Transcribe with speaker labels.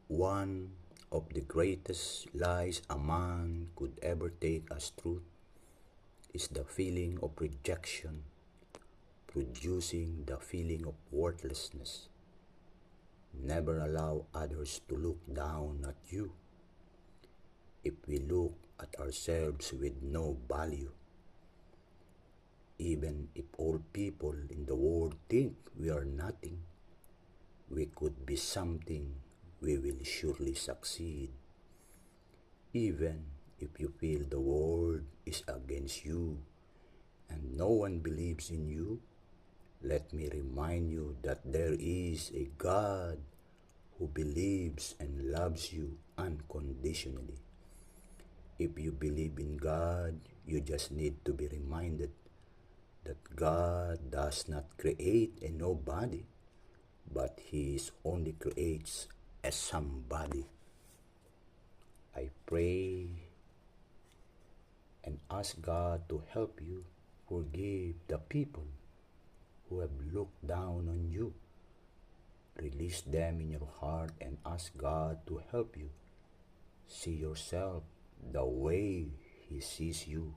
Speaker 1: One of the greatest lies a man could ever take as truth is the feeling of rejection, producing the feeling of worthlessness. Never allow others to look down at you. If we look at ourselves with no value, even if all people in the world think we are nothing, we could be something. We will surely succeed. Even if you feel the world is against you and no one believes in you, let me remind you that there is a God who believes and loves you unconditionally. If you believe in God, you just need to be reminded that God does not create a nobody, but He only creates a somebody. I pray and ask God to help you forgive the people who have looked down on you. Release them in your heart and ask God to help you see yourself the way He sees you.